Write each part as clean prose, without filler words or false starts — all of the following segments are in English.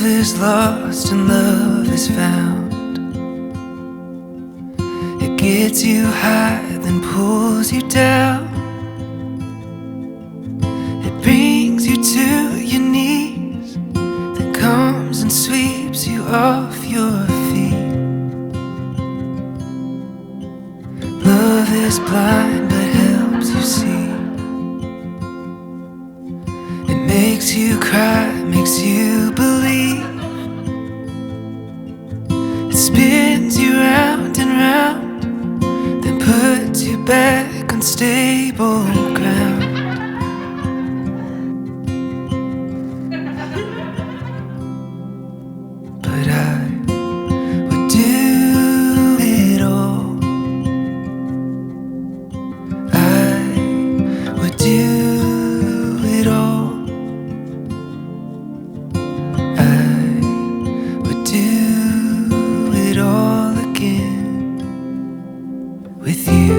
is lost and love is found. It gets you high, then pulls you down. It brings you to your knees, then comes and sweeps you off your feet. Love is blind but helps you see. It makes you cry, makes you believe. It spins you round and round, then puts you back on stable ground. But I would do it all. I would do it all. I would do it all again with you.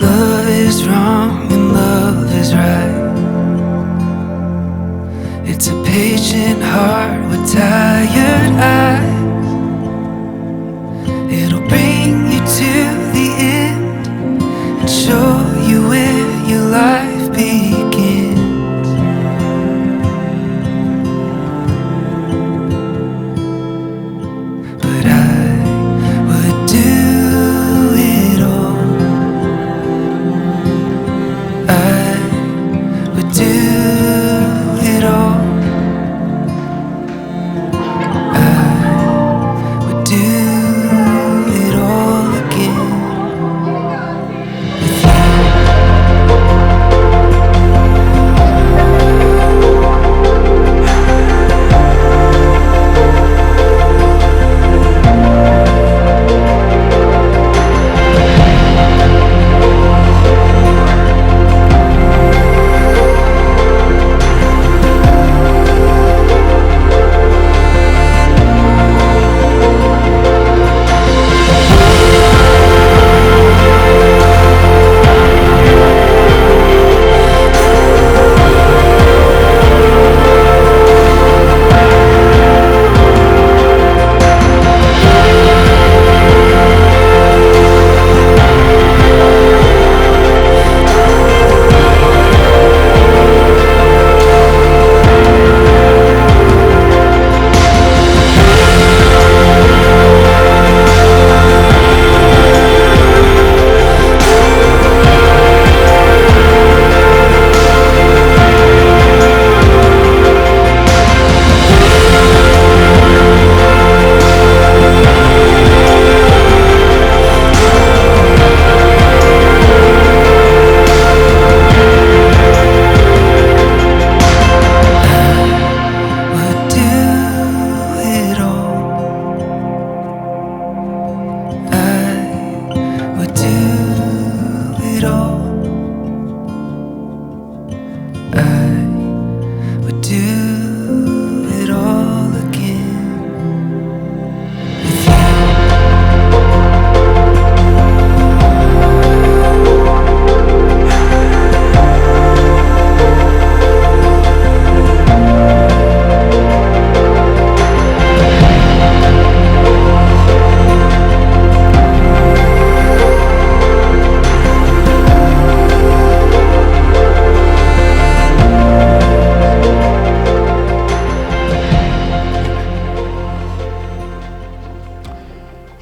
Love is wrong and love is right. It's a patient heart with tired eyes. It'll bring you to the end and show you where your life begins. But I would do it all. I would do it all. I would do it all again with you.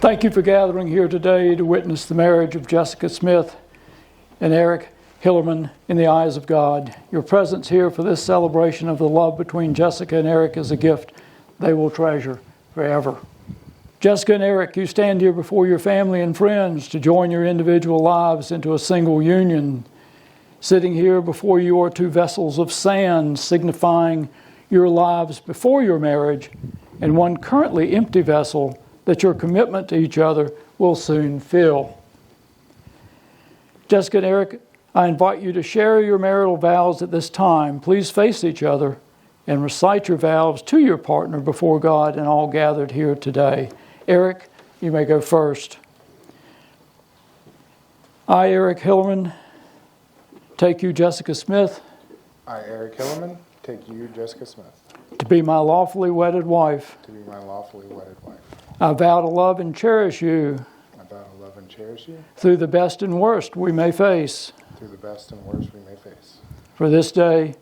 Thank you for gathering here today to witness the marriage of Jessica Smith and Erik Hillerman in the eyes of God. Your presence here for this celebration of the love between Jessica and Erik is a gift they will treasure forever. Jessica and Erik, you stand here before your family and friends to join your individual lives into a single union. Sitting here before you are two vessels of sand, signifying your lives before your marriage, and one currently empty vessel that your commitment to each other will soon fill. Jessica and Erik, I invite you to share your marital vows at this time. Please face each other and recite your vows to your partner before God and all gathered here today. Erik, you may go first. I, Erik Hillerman, take you, Jessica Smith, I, Erik Hillerman, take you, Jessica Smith, to be my lawfully wedded wife. to be my lawfully wedded wife. I vow to love and cherish you I vow to love and cherish you through the best and worst we may face. through the best and worst we may face. For this day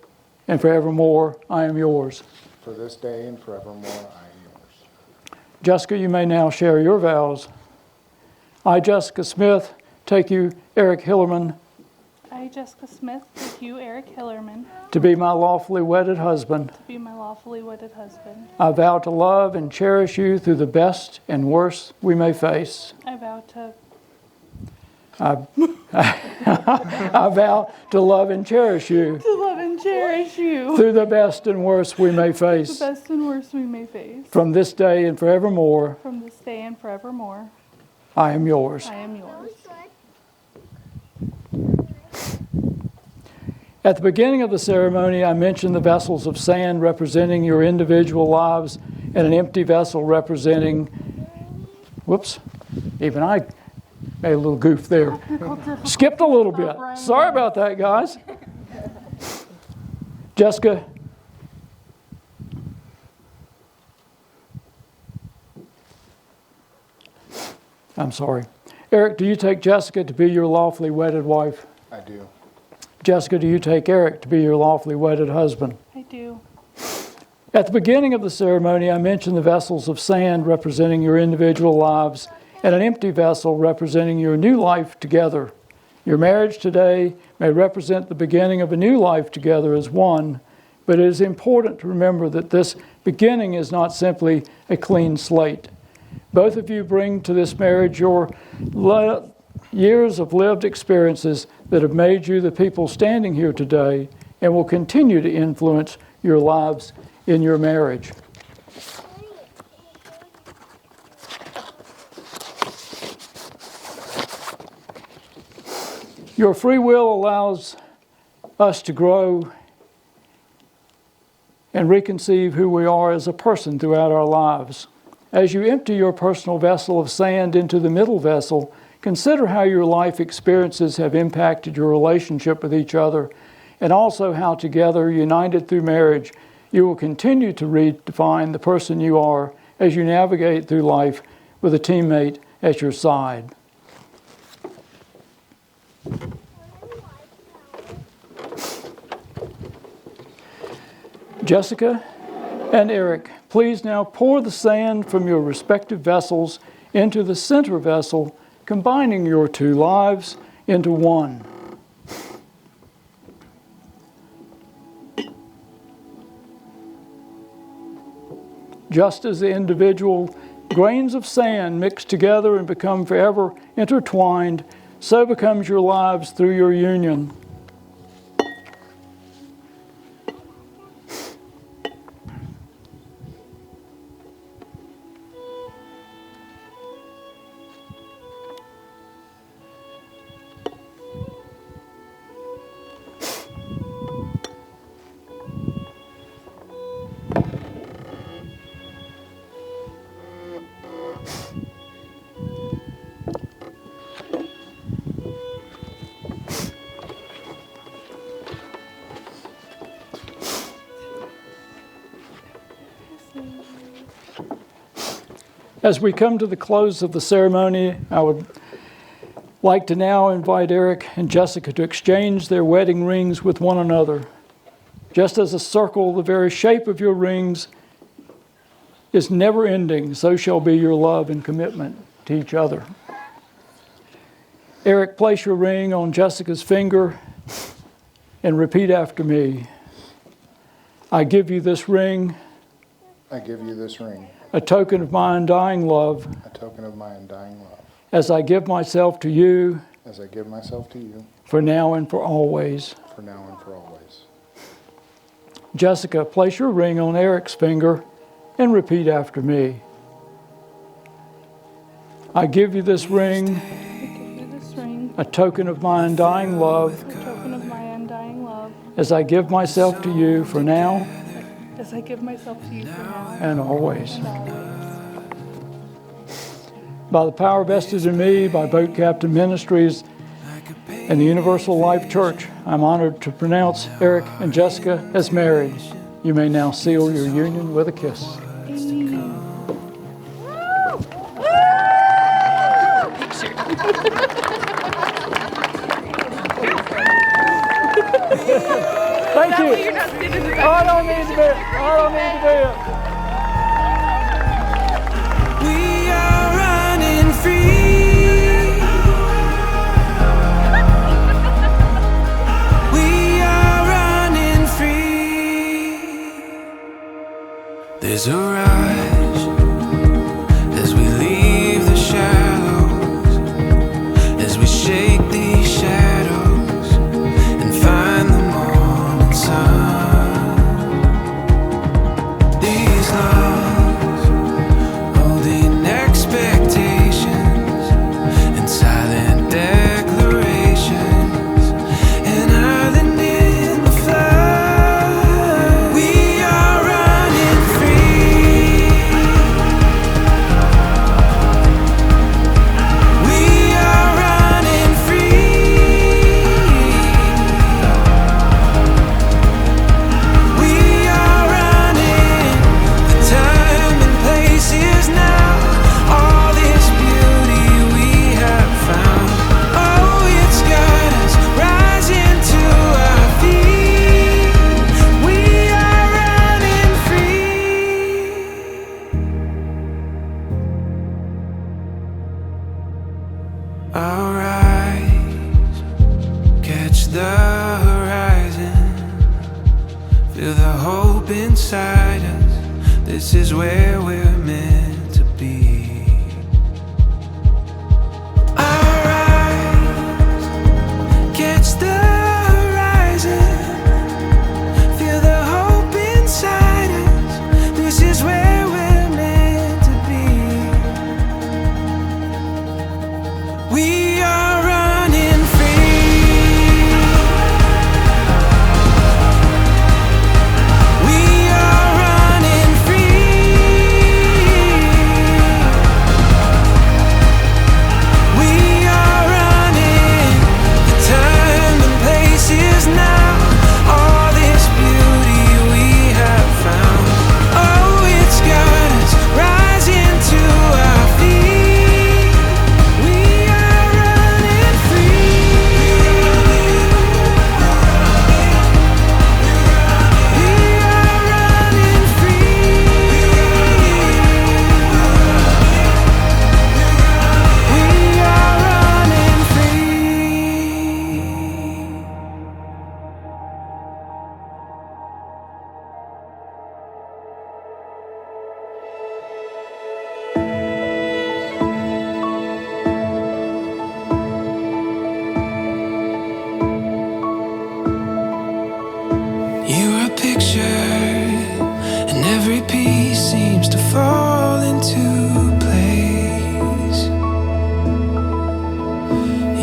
and forevermore, I am yours. For this day and forevermore, I am yours. Jessica, you may now share your vows. I, Jessica Smith, take you, Erik Hillerman, I, Jessica Smith, take you, Erik Hillerman, to be my lawfully wedded husband. to be my lawfully wedded husband. I vow to love and cherish you through the best and worst we may face. I vow to I vow to love and cherish you love and cherish you through the best and worst we may the face. best and worst we may face. From this day and forevermore, From this day and forevermore, I am yours. I am yours. At the beginning of the ceremony, I mentioned the vessels of sand representing your individual lives and an empty vessel representing, whoops, even I made a little goof there. Skipped a little bit. Sorry about that, guys. Jessica. I'm sorry. Erik, do you take Jessica to be your lawfully wedded wife? I do. Jessica, do you take Erik to be your lawfully wedded husband? I do. At the beginning of the ceremony, I mentioned the vessels of sand representing your individual lives and an empty vessel representing your new life together. Your marriage today may represent the beginning of a new life together as one, but it is important to remember that this beginning is not simply a clean slate. Both of you bring to this marriage your years of lived experiences that have made you the people standing here today and will continue to influence your lives in your marriage. Your free will allows us to grow and reconceive who we are as a person throughout our lives. As you empty your personal vessel of sand into the middle vessel, consider how your life experiences have impacted your relationship with each other, and also how together, united through marriage, you will continue to redefine the person you are as you navigate through life with a teammate at your side. Jessica and Erik, please now pour the sand from your respective vessels into the center vessel, combining your two lives into one. Just as the individual grains of sand mix together and become forever intertwined, so becomes your lives through your union. As we come to the close of the ceremony, I would like to now invite Erik and Jessica to exchange their wedding rings with one another. Just as a circle, the very shape of your rings is never ending, so shall be your love and commitment to each other. Erik, place your ring on Jessica's finger and repeat after me. I give you this ring, I give you this ring, a token of my undying love, a token of my undying love, as I give myself to you, as I give myself to you, for now and for always. for now and for always. Jessica, place your ring on Erik's finger and repeat after me. I give you this ring, I give you this ring, a token of my undying love, a token of my undying love, as I give myself to you for now as I give myself to you for now and always. and always. By the power vested in me by Boat Captain Ministries and the Universal Life Church, I'm honored to pronounce Erik and Jessica as married. You may now seal your union with a kiss. Thank you. You're not sitting in the I don't need to be it. I don't need to be it. We are running free. We are running free. There's a rush as we leave the shallows, as we shake these shadows and find the morning sun. These lungs holding expectations and silent declarations, an island in the flood. We are running free. We are running free. We are running. The time and place is now. All this beauty we have found. Oh, it's got us rising to our feet. We are running free. I'll rise, catch the horizon, feel the hope inside us. This is where we're meant to be. I'll rise, catch the horizon, feel the hope inside us. This is where we're meant to be. We are running free. We are running free. We are running. The time and place is now. All this beauty we have found. Oh, it's got us rising to our feet. We are running free. We are running free. We are running free. You're a picture, and every piece seems to fall into place.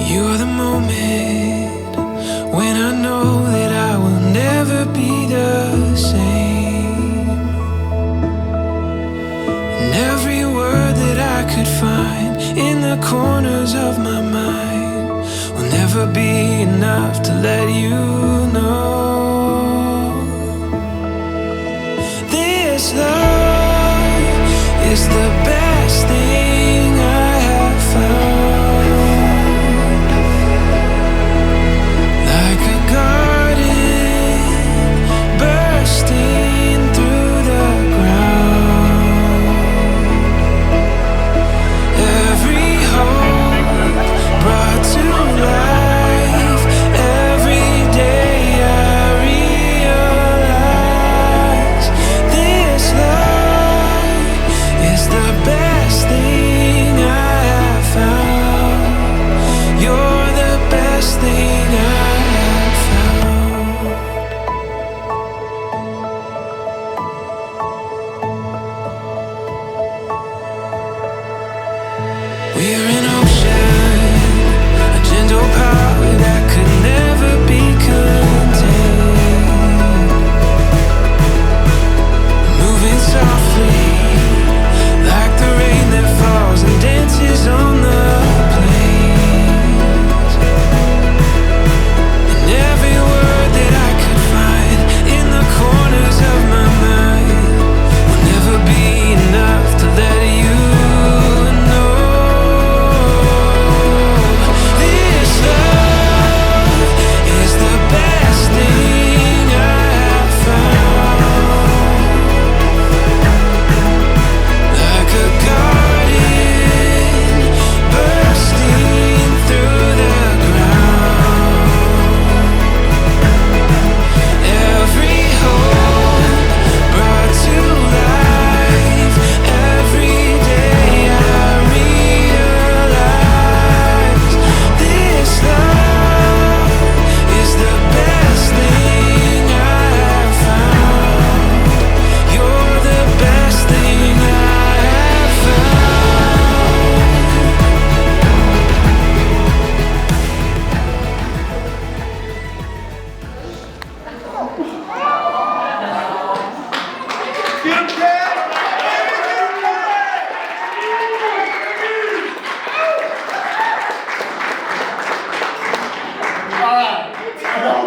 You're the moment when I know that I will never be the same. And every word that I could find in the corners of my mind will never be enough to let you know. This love is the best thing I have found. Like a garden bursting through the ground. Every hope brought to life every day.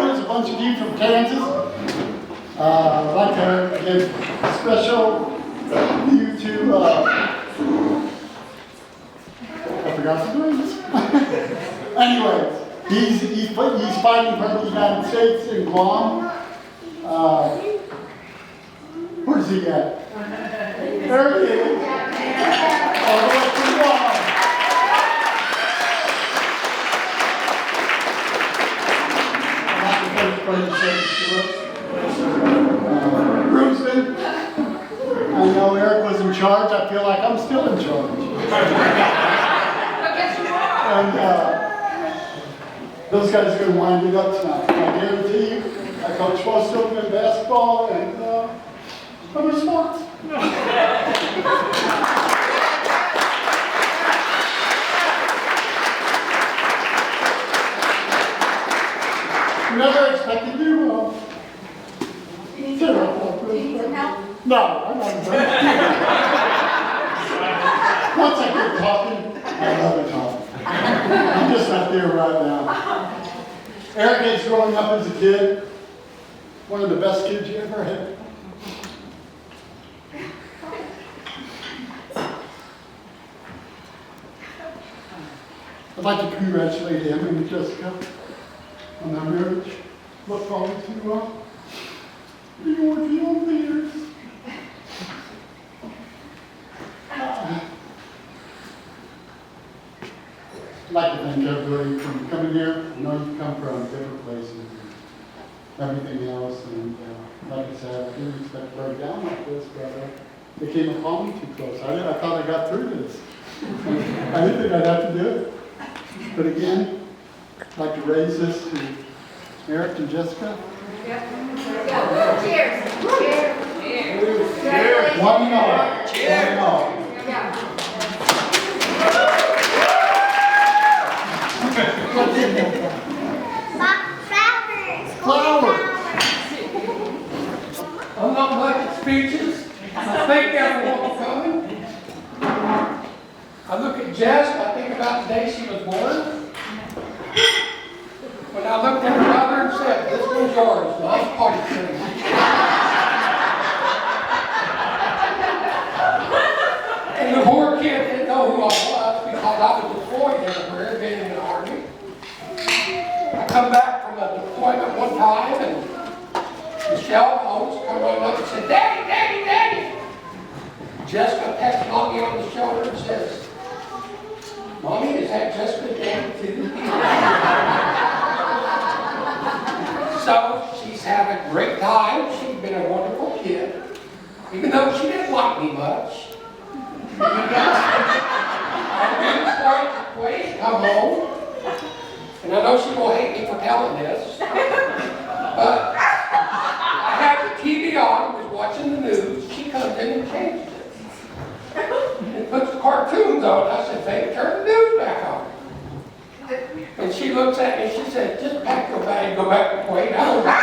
there's a bunch of you from Kansas. I'd like to give a special thank you to, I forgot the names. Anyways, he's fighting for the United States in Guam. Where's he at? There he is. All the way from Guam. Groomsmen, I know Erik was in charge. I feel like I'm still in charge. And those guys are going to wind it up tonight. I guarantee you, I coach most of them in basketball, and I'm a sport. Never expected you. Need some help? No, I'm not done. Once I get talking, I love it talking. I'm just not there right now. Erik is growing up as a kid, one of the best kids you ever had. I'd like to congratulate him and Jessica on their marriage. Look forward to being with you over the years. I'd like to thank everybody for coming here. I know you come from different places and everything else. And like I said, I didn't expect to break down like this, but they came upon me too close. I thought I got through this. I didn't think I'd have to do it. But again, I'd like to raise this to Erik and Jessica. Cheers. Cheers. Cheers. One and all. Cheers. One and all. Flowers. I'm not much at speeches. I thank everyone for coming. I look at Jess, I think about the day she was born. When I looked at her mother and said, "This one's yours, not party tree." And the poor kid didn't know who I was because I was deployed everywhere, being in the Army. I come back from a deployment one time and Michelle Holmes come running up and said, "Daddy, Daddy, Daddy." Jessica pats Mommy on the shoulder and says, "Mommy, is that Jessica's daddy too?" So she's had a great time. She's been a wonderful kid. Even though she didn't like me much. I've been starting to wait, come home. And I know she will hate me for telling this. But I had the TV on, was watching the news. She comes in and changes it. And puts the cartoons on. I said, "Babe, turn the news back on." And she looks at me and she said, "Just pack your bag, go back to Kuwait. I don't want to know."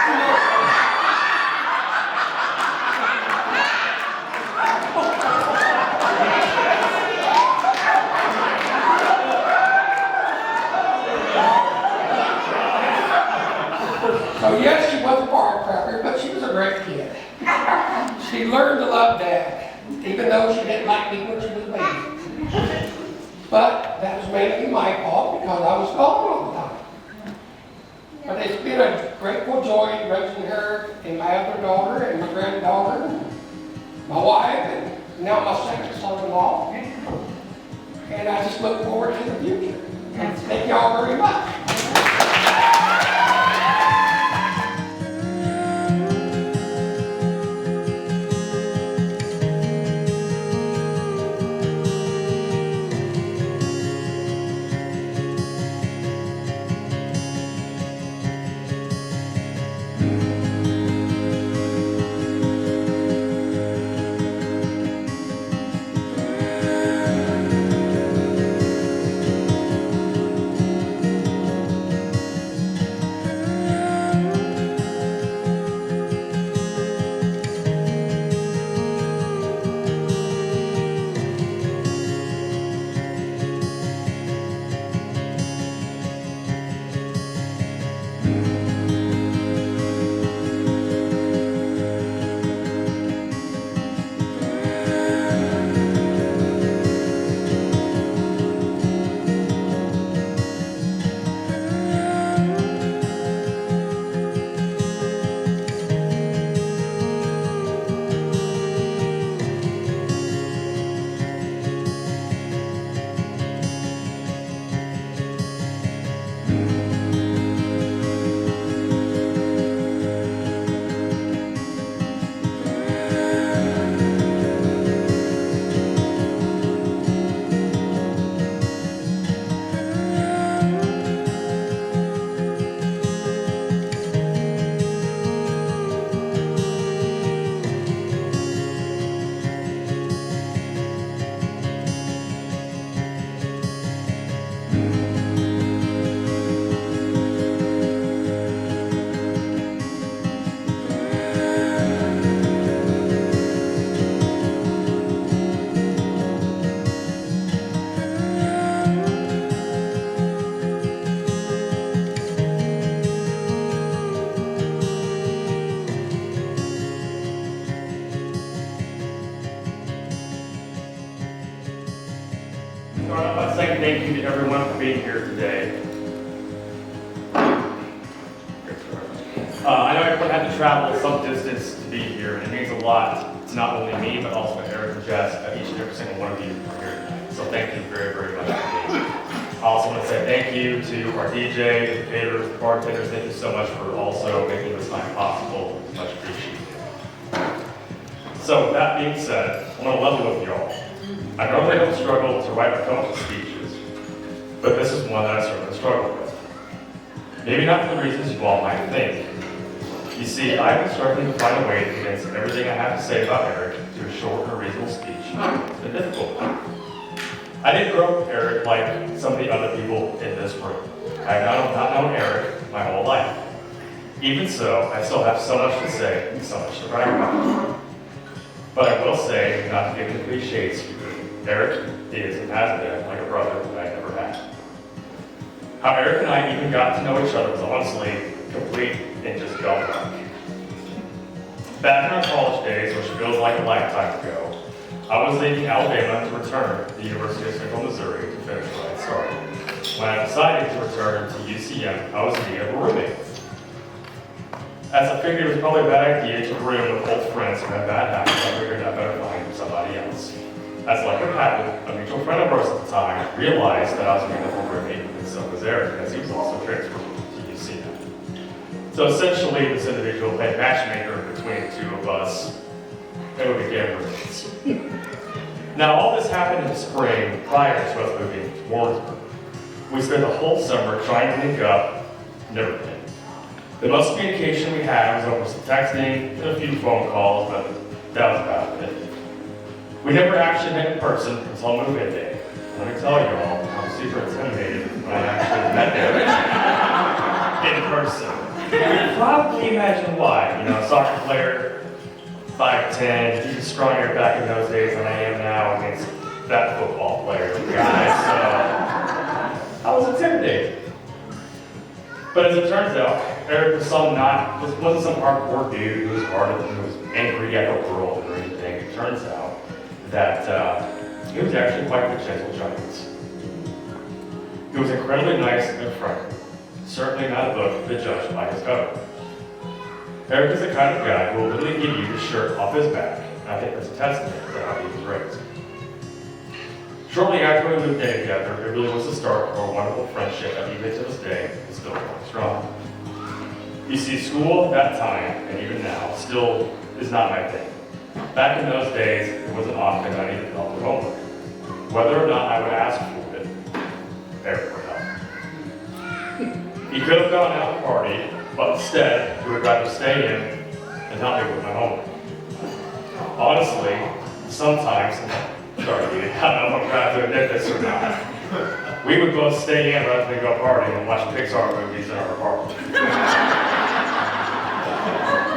So yes, she was a firecracker, but she was a great kid. She learned to love Dad, even though she didn't like me when she was a baby. But that was mainly my fault because I was gone all the time. But it's been a grateful joy raising her and my other daughter and my granddaughter, and my wife, and now my second son-in-law. And I just look forward to the future. Thank y'all very much. thank you to everyone for being here today. I know everyone had to travel some distance to be here, and it means a lot to not only me, but also to Erik and Jess, each and every single one of you who are here tonight. So thank you very, very much for being here. I also want to say thank you to our DJ, the caterers, the bartenders. Thank you so much for also making this night possible. Much appreciated. So with that being said, I'm going to level with y'all. I normally don't struggle to write my own speeches, but this is one that I certainly struggle with. Maybe not for the reasons you all might think. You see, I've been struggling to find a way to condense everything I have to say about Erik to a short and reasonable speech. It's been difficult. I didn't grow up with Erik like some of the other people in this room. I have not known Erik my whole life. Even so, I still have so much to say and so much to brag about. But I will say, not to give the cliches, Erik is and has been like a brother that I never had. How Erik and I even got to know each other was honestly complete and just dumb luck. Back in our college days, which feels like a lifetime ago, I was leaving Alabama to return to the University of Central Missouri to finish what I started. When I decided to return to UCM, I was in need of a roommate. As I figured it was probably a bad idea to room with old friends who had bad habits, I figured I better find somebody else. As luck would have it, a mutual friend of ours at the time realized that I was in need of a roommate, and so was Erik, as he was also transferred to UCM. So essentially, this individual played matchmaker between the two of us, and we became roommates. Now, all this happened in the spring prior to us moving to Warrensburg. We spent the whole summer trying to link up, never did. The most communication we had was over some texting and a few phone calls, but that was about it. We never actually met in person until move-in day. Let me tell you all, I was super intimidated when I actually met Erik in person. You can probably imagine why. You know, soccer player, 5'10", even stronger back in those days than I am now against that football player guy. So I was intimidated. But as it turns out, Erik wasn't some hardcore dude who was ardent and was angry at the world or anything. It turns out that he was actually quite the gentle giant. He was incredibly nice and friendly. Certainly not a book to judge by his cover. Erik is the kind of guy who will literally give you his shirt off his back, and I think that's a testament to how he was raised. Shortly after we moved in together, it really was the start of a wonderful friendship that even to this day is still going strong. You see, school at that time, and even now, still is not my thing. Back in those days, it wasn't often I needed help with homework. Whether or not I would ask for it, Erik would help. He could have gone out and partied, but instead, he would rather stay in and help me with my homework. Honestly, sometimes, sorry, dude, I don't know if I'm trying to admit this or not. We would both stay in rather than go partying and watch Pixar movies in our apartment.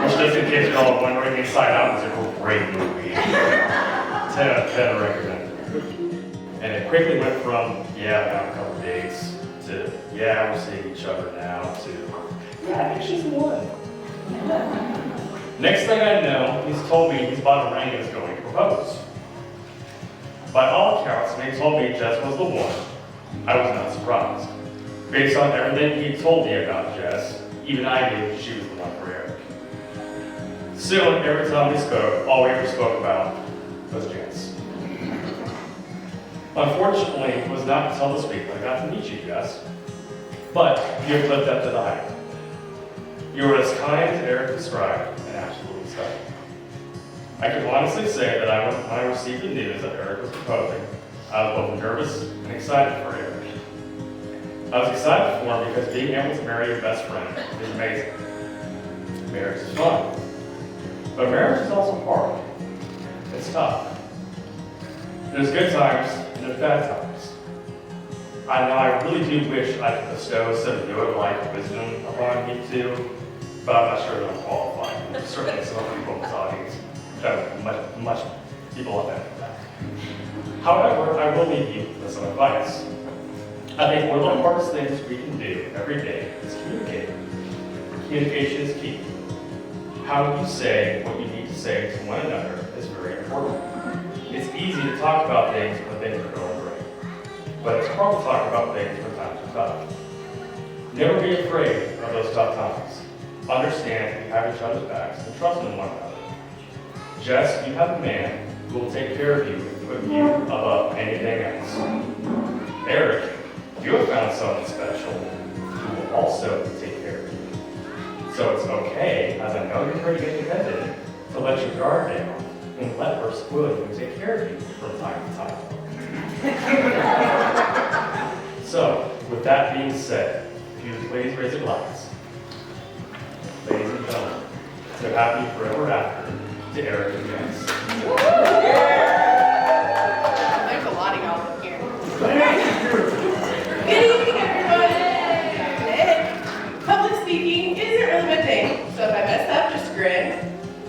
Which, just in case you're all wondering, Inside Out is a great movie. 10 out of 10 recommend. And it quickly went from, yeah, we have a couple dates, to, yeah, we're seeing each other now, to, yeah, I think she's the one. Next thing I know, he's told me he's bought a ring and is going to propose. By all accounts, when he told me Jess was the one, I was not surprised. Based on everything he told me about Jess, even I knew she was the one for Erik. Soon, every time we spoke, all we ever spoke about was Jess. Unfortunately, it was not until this week that I got to meet you, Jess. But you have lived up to the hype. You were as kind as Erik described and absolutely stunning. I can honestly say that when I received the news that Erik was proposing, I was both nervous and excited for Erik. I was excited for him because being able to marry your best friend is amazing. Marriage is fun. But marriage is also hard. It's tough. There's good times and there's bad times. I know I really do wish I could bestow some good life wisdom upon you two, but I'm not sure that I'm qualified. There's certainly some other people in this audience that much people up there. However, I will leave you with some advice. I think one of the hardest things we can do every day is communicate. Communication is key. How you say what you need to say to one another is very important. It's easy to talk about things when things are going great. but it's hard to talk about things when times are tough. Never be afraid of those tough times. Understand you have each other's backs and trust in one another. Jess, you have a man who will take care of you and put you above anything else. Erik, you have found someone special who will also take care of you. So it's okay, as I know you're pretty independent, to let your guard down and let her spoil you and take care of you from time to time. So, with that being said, if you would please raise a glass. Ladies and gentlemen, so happy forever after to Erik and Jess. There's a lot of y'all up here. Good evening, everybody. Public speaking isn't really my thing, so if I mess up, just grin,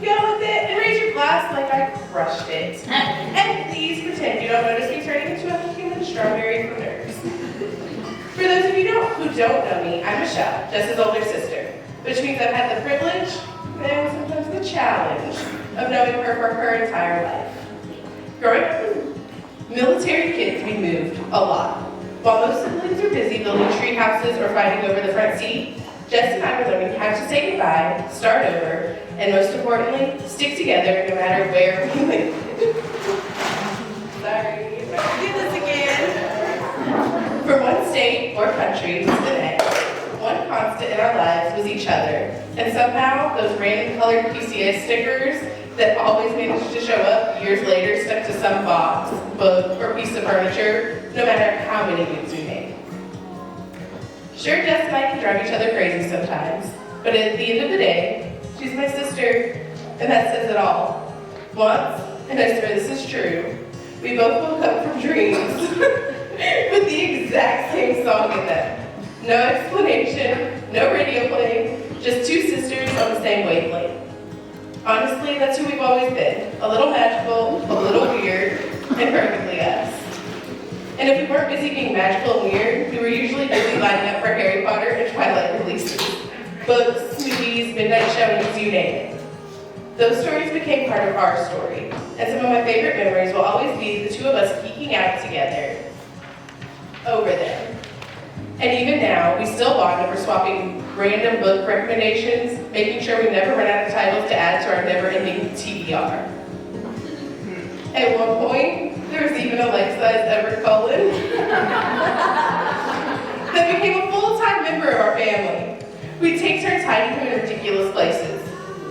go with it, and raise your glass like I crushed it. And please pretend you don't notice me turning into a human strawberry from nerves. For those of you who don't know me, I'm Michelle, Jess's older sister, which means I've had the privilege and sometimes the challenge of knowing her for her entire life. Growing up with military kids, we moved a lot. While most siblings were busy building tree houses or fighting over the front seat, Jess and I were learning how to say goodbye, start over, and most importantly, stick together no matter where we lived. Sorry, do this again. From one state or country to the next, one constant in our lives was each other. And somehow, those random colored PCS stickers that always managed to show up years later stuck to some box, book, or piece of furniture, no matter how many moves we made. Sure, Jess and I can drive each other crazy sometimes, but at the end of the day, she's my sister, and that says it all. Once, and I swear this is true, we both woke up from dreams with the exact same song in them. No explanation, no radio playing, just two sisters on the same wavelength. Honestly, that's who we've always been. A little magical, a little weird, and perfectly us. And if we weren't busy being magical and weird, we were usually busy lining up for Harry Potter and Twilight releases. Books, movies, midnight showings, you name it. Those stories became part of our story, and some of my favorite memories will always be the two of us geeking out together over them. And even now, we still bond over swapping random book recommendations, making sure we never run out of titles to add to our never-ending TBR. At one point, there was even a life-size Everett Cullen that became a full-time member of our family. We take turns hiding him in ridiculous places.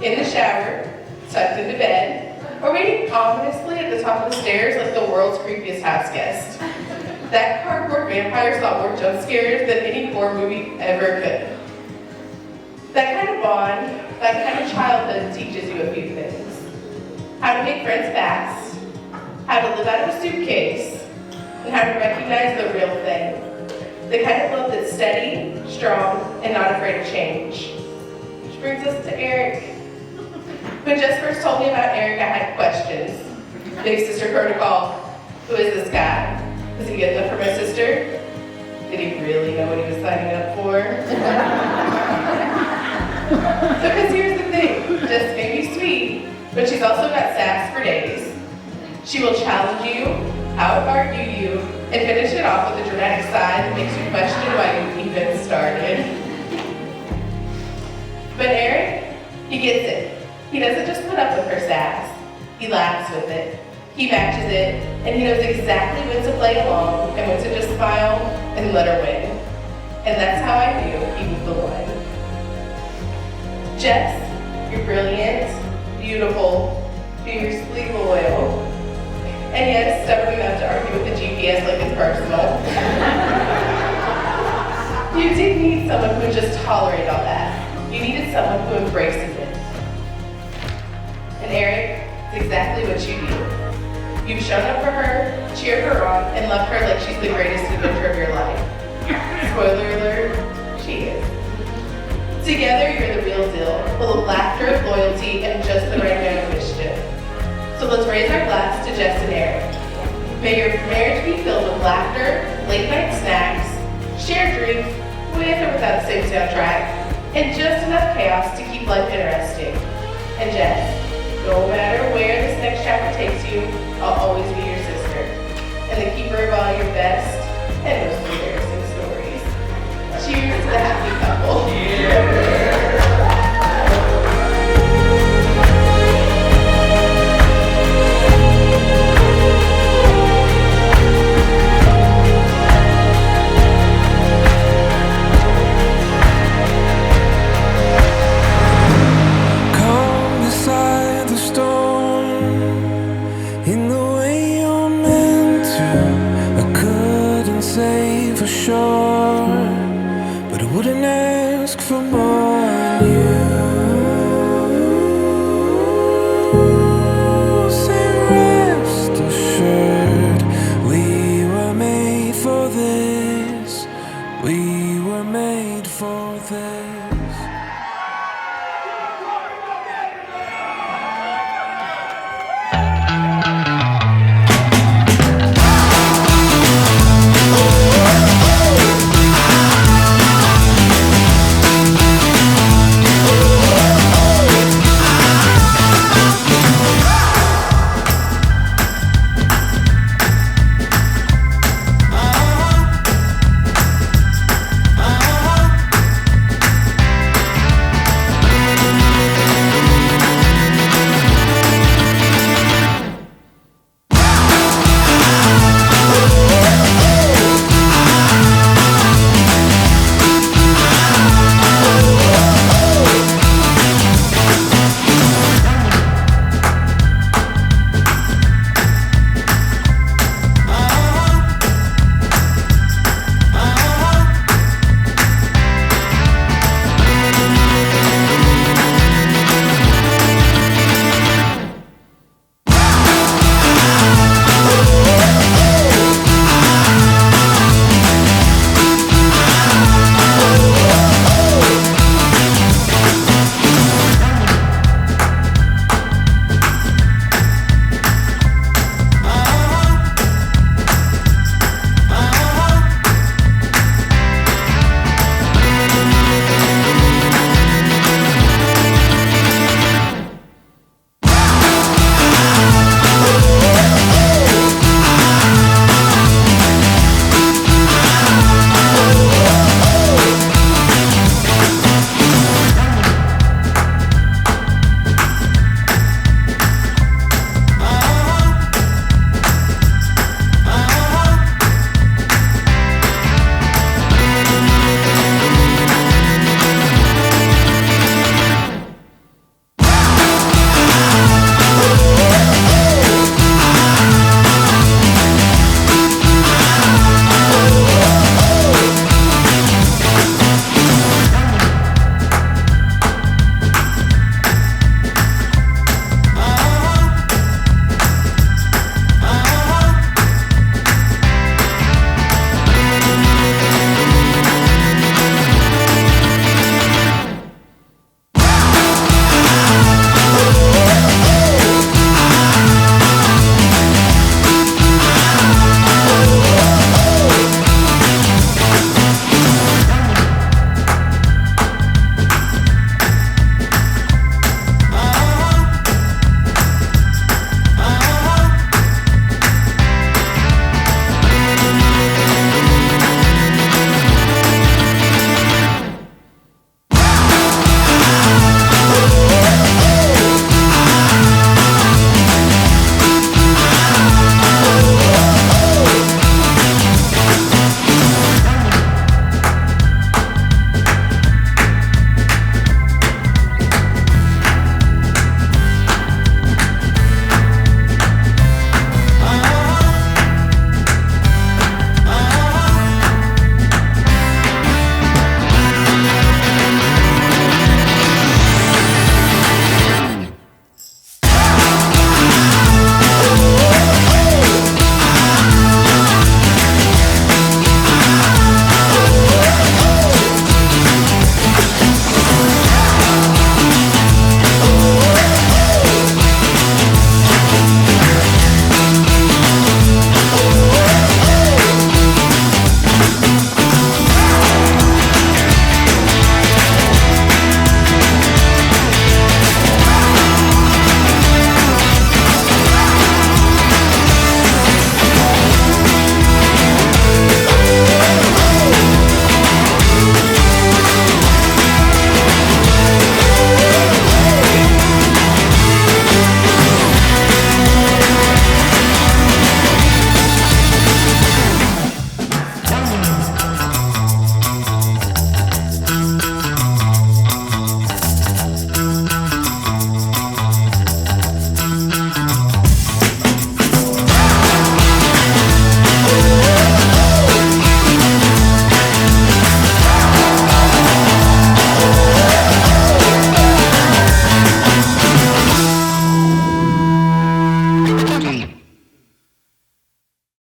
In the shower, tucked into bed, or waiting ominously at the top of the stairs like the world's creepiest house guest. That cardboard vampire saw more jump scares than any horror movie ever could. That kind of bond, that kind of childhood teaches you a few things. How to make friends fast, how to live out of a suitcase, and how to recognize the real thing. The kind of love that's steady, strong, and not afraid of change. Which brings us to Erik. When Jess first told me about Erik, I had questions. Big sister protocol. Who is this guy? Was he good enough for my sister? Did he really know what he was signing up for? Because here's the thing, Jess may be sweet, but she's also got sass for days. She will challenge you, out-argue you, and finish it off with a dramatic sigh that makes you question why you even started. But Erik, he gets it. He doesn't just put up with her sass. He laughs with it. He matches it, and he knows exactly when to play along and when to just smile and let her win. And that's how I knew he was the one. Jess, you're brilliant, beautiful, fiercely loyal, and yes, stubborn enough to argue with the GPS like it's personal. You didn't need someone who would just tolerate all that. You needed someone who embraces it. And Erik, it's exactly what you need. You've shown up for her, cheered her on, and loved her like she's the greatest adventure of your life. Spoiler alert, she is. Together, you're the real deal, full of laughter, loyalty, and just the right amount of mischief. So let's raise our glass to Jess and Erik. May your marriage be filled with laughter, late-night snacks, shared drinks, with or without the same soundtrack, and just enough chaos to keep life interesting. And Jess, no matter where this next chapter takes you, I'll always be your sister, and the keeper of all your best and most embarrassing stories. Cheers to the happy couple. Calm beside the storm in the way you're meant to. I couldn't say for sure, but I wouldn't ask for more than you. Say rest assured, we were made for this. We were made for this.